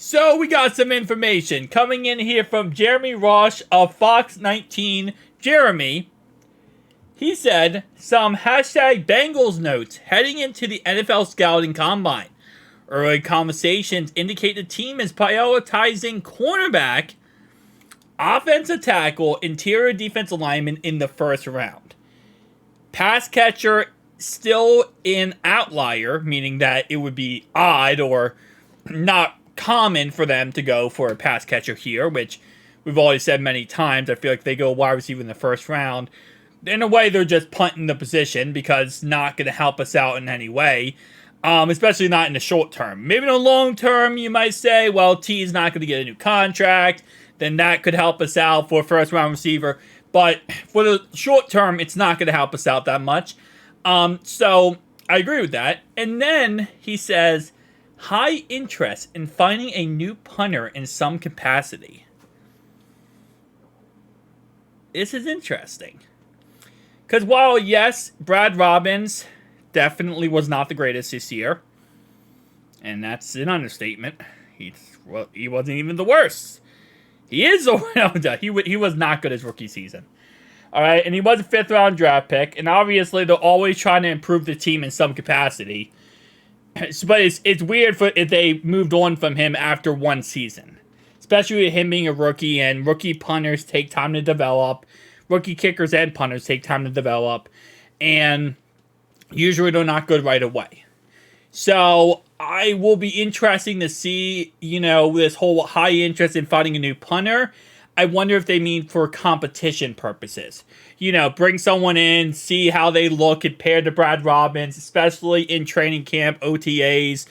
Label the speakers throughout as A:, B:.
A: So we got some information coming in here from Jeremy Rosh of Fox 19. Jeremy, he said some hashtag Bengals notes heading into the NFL scouting combine. Early conversations indicate the team is prioritizing cornerback, offensive tackle, interior defensive lineman in the first round. Pass catcher still an outlier, meaning that it would be odd or not common for them to go for a pass catcher here, which we've always said many times. I feel like they go wide receiver in the first round. In a way, they're just punting the position because it's not going to help us out in any way, especially not in the short term. Maybe in the long term, you might say, well, T is not going to get a new contract. Then that could help us out for a first round receiver. But for the short term, it's not going to help us out that much. So I agree with that. And then he says, high interest in finding a new punter in some capacity. This is interesting. Because while, yes, Brad Robbins definitely was not the greatest this year, and that's an understatement, he wasn't even the worst. He is he was not good his rookie season. All right, and he was a fifth-round draft pick, and obviously they're always trying to improve the team in some capacity. But it's weird if they moved on from him after one season. Especially with him being a rookie, and rookie punters take time to develop. Rookie kickers and punters take time to develop. And usually they're not good right away. So I will be interesting to see, this whole high interest in finding a new punter. I wonder if they mean for competition purposes. Bring someone in, see how they look compared to Brad Robbins, especially in training camp, OTAs,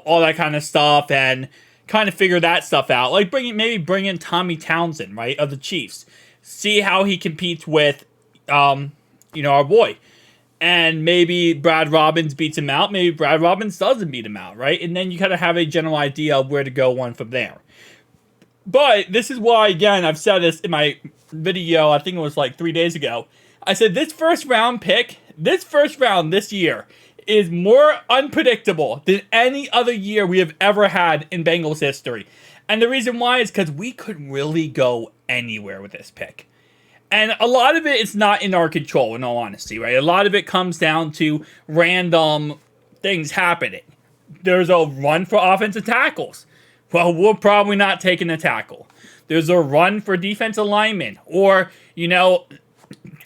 A: all that kind of stuff, and kind of figure that stuff out. Like bring in Tommy Townsend, right, of the Chiefs. See how he competes with, our boy. And maybe Brad Robbins beats him out. Maybe Brad Robbins doesn't beat him out, right? And then you kind of have a general idea of where to go on from there. But this is why, again, I've said this in my video, I think it was like 3 days ago. I said this first round this year is more unpredictable than any other year we have ever had in Bengals history. And the reason why is because we could really go anywhere with this pick. And a lot of it is not in our control, in all honesty, right? A lot of it comes down to random things happening. There's a run for offensive tackles. Well, we're probably not taking a tackle. There's a run for defensive linemen. Or,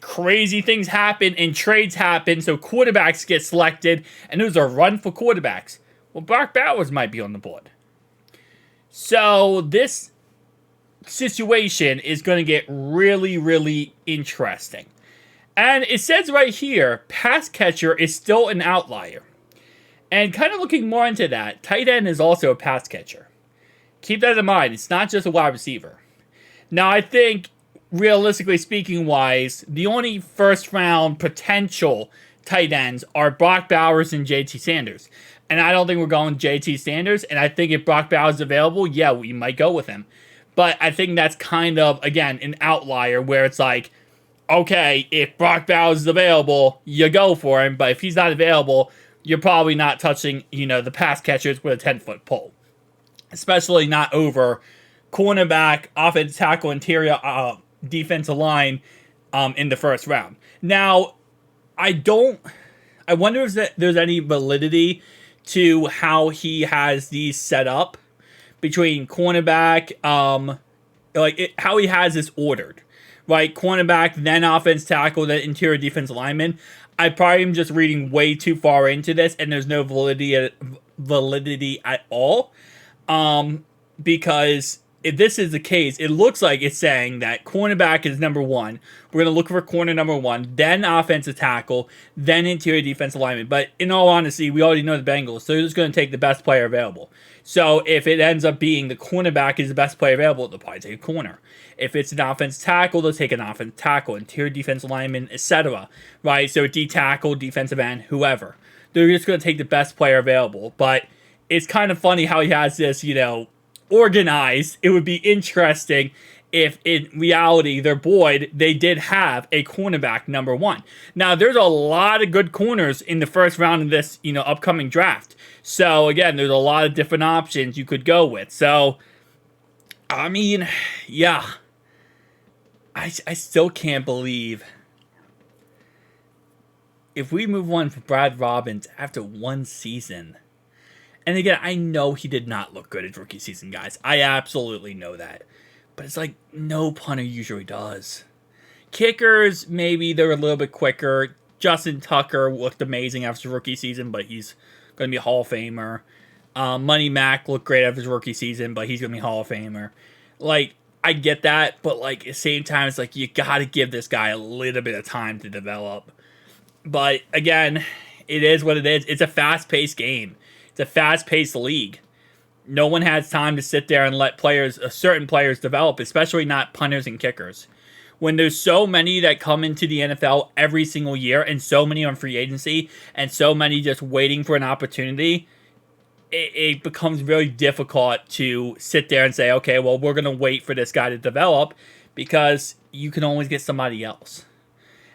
A: crazy things happen and trades happen, so quarterbacks get selected, and there's a run for quarterbacks. Well, Brock Bowers might be on the board. So this situation is going to get really, really interesting. And it says right here, pass catcher is still an outlier. And kind of looking more into that, tight end is also a pass catcher. Keep that in mind. It's not just a wide receiver. Now, I think, realistically speaking wise, the only first-round potential tight ends are Brock Bowers and JT Sanders. And I don't think we're going JT Sanders. And I think if Brock Bowers is available, yeah, we might go with him. But I think that's kind of, again, an outlier where it's like, okay, if Brock Bowers is available, you go for him. But if he's not available, you're probably not touching, the pass catchers with a 10-foot pole. Especially not over cornerback, offensive tackle, interior defensive line in the first round. Now, I wonder if there's any validity to how he has these set up between cornerback, how he has this ordered, right? Cornerback, then offensive tackle, then interior defensive lineman. I probably am just reading way too far into this, and there's no validity at all. Because if this is the case, it looks like it's saying that cornerback is number one. We're going to look for corner number one, then offensive tackle, then interior defensive lineman. But in all honesty, we already know the Bengals, so they're just going to take the best player available. So if it ends up being the cornerback is the best player available, they'll probably take a corner. If it's an offensive tackle, they'll take an offensive tackle, interior defensive lineman, etc. Right? So D-tackle, defensive end, whoever. They're just going to take the best player available. But it's kind of funny how he has this, organized. It would be interesting if in reality they're buoyed, they did have a cornerback number one. Now, there's a lot of good corners in the first round of this, upcoming draft. So, again, there's a lot of different options you could go with. So, I mean, yeah. I still can't believe if we move on for Brad Robbins after one season. And again, I know he did not look good his rookie season, guys. I absolutely know that. But it's like no punter usually does. Kickers, maybe they're a little bit quicker. Justin Tucker looked amazing after his rookie season, but he's going to be a Hall of Famer. Money Mack looked great after his rookie season, but he's going to be Hall of Famer. Like, I get that, but like at the same time, it's like you got to give this guy a little bit of time to develop. But again, it is what it is. It's a fast-paced game. It's a fast-paced league. No one has time to sit there and let certain players develop, especially not punters and kickers. When there's so many that come into the NFL every single year and so many on free agency and so many just waiting for an opportunity, it becomes very difficult to sit there and say, okay, well, we're going to wait for this guy to develop because you can always get somebody else.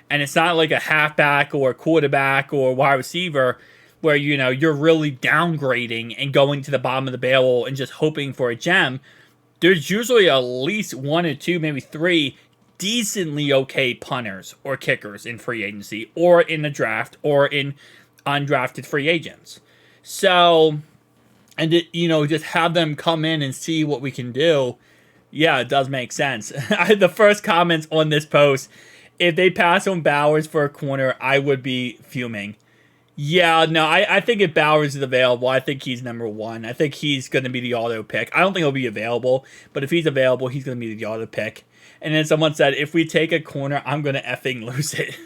A: And it's not like a halfback or a quarterback or wide receiver where, you're really downgrading and going to the bottom of the barrel and just hoping for a gem. There's usually at least one or two, maybe three decently okay punters or kickers in free agency or in the draft or in undrafted free agents. So, and just have them come in and see what we can do. Yeah, it does make sense. The first comments on this post, if they pass on Bowers for a corner, I would be fuming. Yeah, no, I think if Bowers is available, I think he's number one. I think he's going to be the auto pick. I don't think he'll be available, but if he's available, he's going to be the auto pick. And then someone said, if we take a corner, I'm going to effing lose it.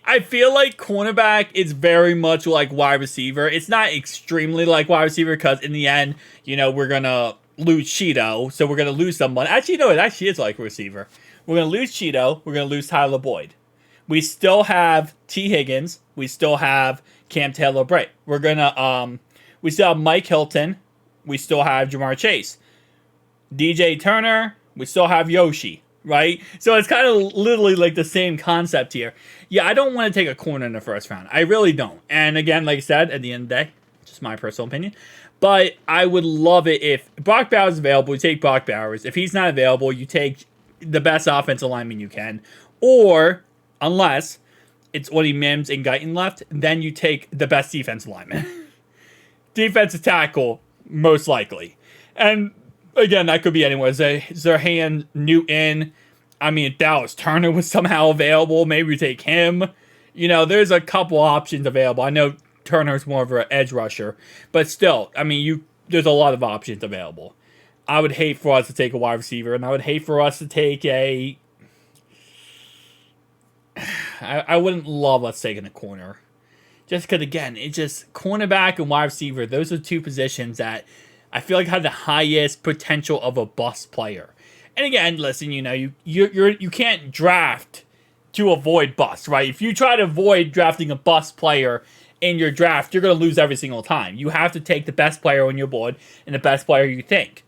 A: I feel like cornerback is very much like wide receiver. It's not extremely like wide receiver because in the end, we're going to lose Cheeto, so we're going to lose someone. Actually, no, it actually is like receiver. We're going to lose Cheeto. We're going to lose Tyler Boyd. We still have T. Higgins. We still have Cam Taylor-Britt. We're going to, we still have Mike Hilton. We still have Jamar Chase. DJ Turner. We still have Yoshi, right? So it's kind of literally like the same concept here. Yeah, I don't want to take a corner in the first round. I really don't. And again, like I said, at the end of the day, just my personal opinion. But I would love it if Brock Bowers is available, you take Brock Bowers. If he's not available, you take the best offensive lineman you can. Or, unless it's only Mims and Guyton left, then you take the best defensive lineman. Defensive tackle, most likely. And again, that could be anywhere. Zerhan, Newton. I mean, if Dallas Turner was somehow available, maybe we take him. There's a couple options available. I know Turner's more of an edge rusher, but still, I mean, there's a lot of options available. I would hate for us to take a wide receiver, and I would hate for us to take I wouldn't love us taking a corner. Just because, again, it's just cornerback and wide receiver. Those are two positions that I feel like have the highest potential of a bust player. And again, listen, you can't draft to avoid bust, right? If you try to avoid drafting a bust player in your draft, you're going to lose every single time. You have to take the best player on your board and the best player you think.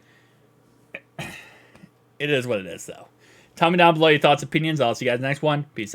A: It is what it is, though. Tell me down below your thoughts, opinions. I'll see you guys next one. Peace out.